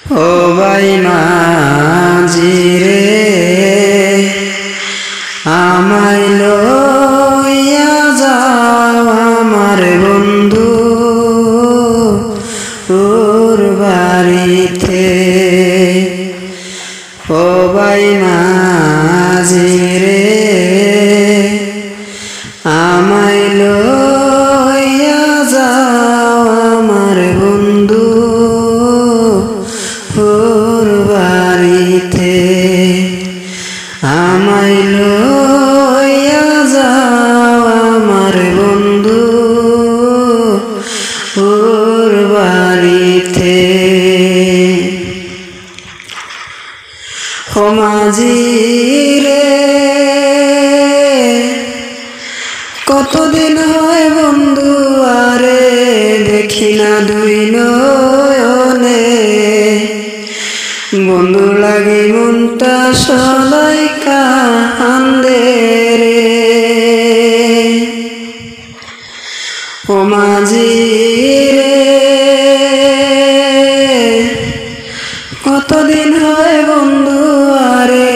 ও ভাই মাঝি রে আমায় লইয়া যাও আমার বন্ধু ওর বাড়িতে। ও ভাই মাঝি রে আমায় লইয়া যাও আমার বন্ধু ওর বাড়িতে। আমায় লইয়া যাও আমার বন্ধু ওর বাড়িতে। ও মাঝি রে কতদিন হয় বন্ধু আরে দেখি না দুই নয়নে। বন্ধু লাগি মনটা সদাই কান্দে রে। ও মাঝি রে কতদিন হয় বন্ধু আরে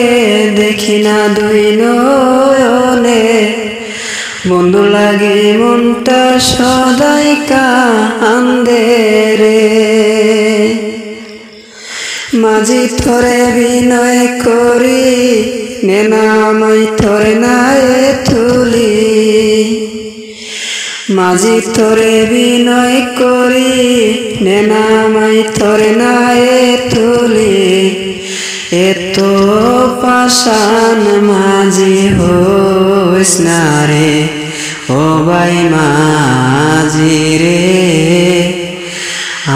দেখি না দুই নয়নে। বন্ধু লাগি মনটা সদাই কান্দে রে। মাঝি থরে বিনয় করি নেনা আমায় থরে নায়ে তুলি। মাঝি থরে বিনয় করি নেনা আমায় থরে নায়ে তুলি। এত পাষাণ মাঝি হইস না রে। ও ভাই মাঝি রে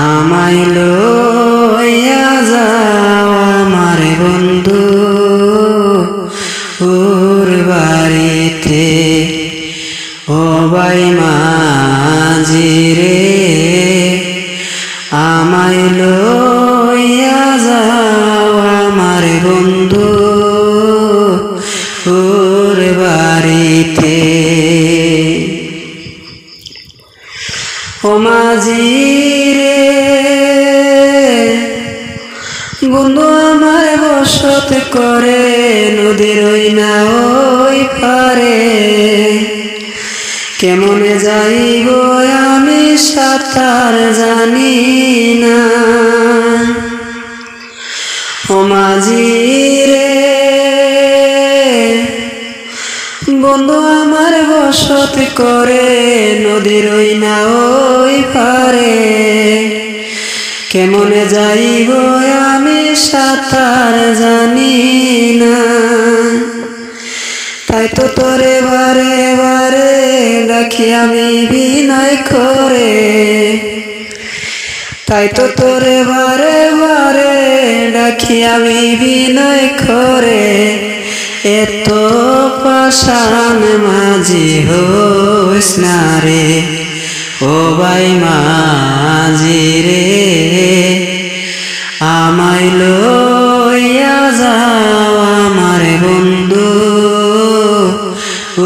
আমায় লইয়া যাও আমার বন্ধু ওর বাড়িতে। ও ভাই মাঝি রে আমায় লইয়া যাও আমার বন্ধু ওর বাড়িতে। ও মাঝি রে বন্ধু আমার বসত করে নদীর ওই না ওই পারে। কেমনে যাইব আমি সাঁতার জানি না। ও মাঝি রে বন্ধু আমার বসত করে নদীর ওই না ওই পারে। কেমনে যাইব আমি সাঁতার জানি না। তাই তো তোরে বারে বারে ডাকি আমি বিনয় করে। তাই তো তোরে বারে বারে ডাকি আমি বিনয় করে। এত পাষাণ মাঝি হইস না রে। ও ভাই মাঝি রে আমায় লইয়া যাও আমার বন্ধু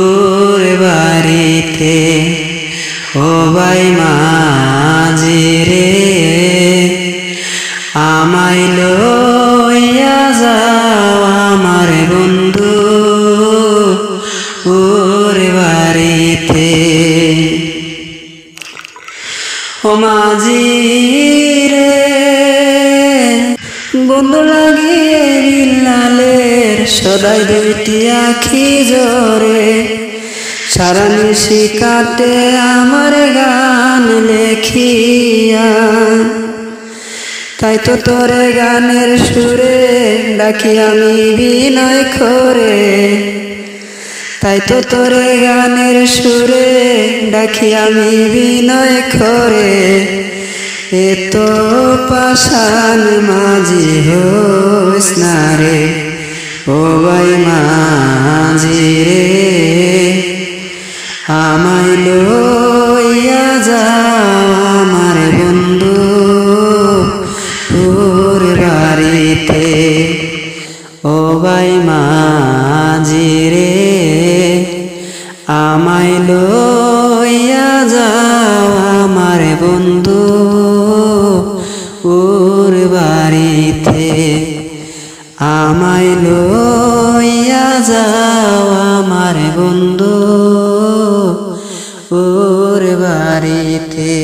ওর বাড়িতে। ও ভাই মাঝি রে আমায় লইয়া যাও আমার বন্ধু ওর বাড়িতে। ও মাঝি রে বন্ধু লাগিয়ে বিল্লালের সদাই দুইটি আখি জোরে। সারা নিশি কাটে আমার গান লেখিয়া। তাই তো তোরে গানের সুরে ডাকি আমি বিনয় করে। তাই তো তোরে গানের সুরে ডাকি আমি বিনয় করে। এত পাষাণ মাঝি হইস না রে। ও ভাই মাঝি রে আমায় লইয়া যাও আমার বন্ধু ওর বাড়িতে। ও ভাই মাঝি রে আমায় লইয়া যাও আমার বন্ধু ওর বাড়ি। আমায় লইয়া যাও আমার বন্ধু ওর বাড়িতে।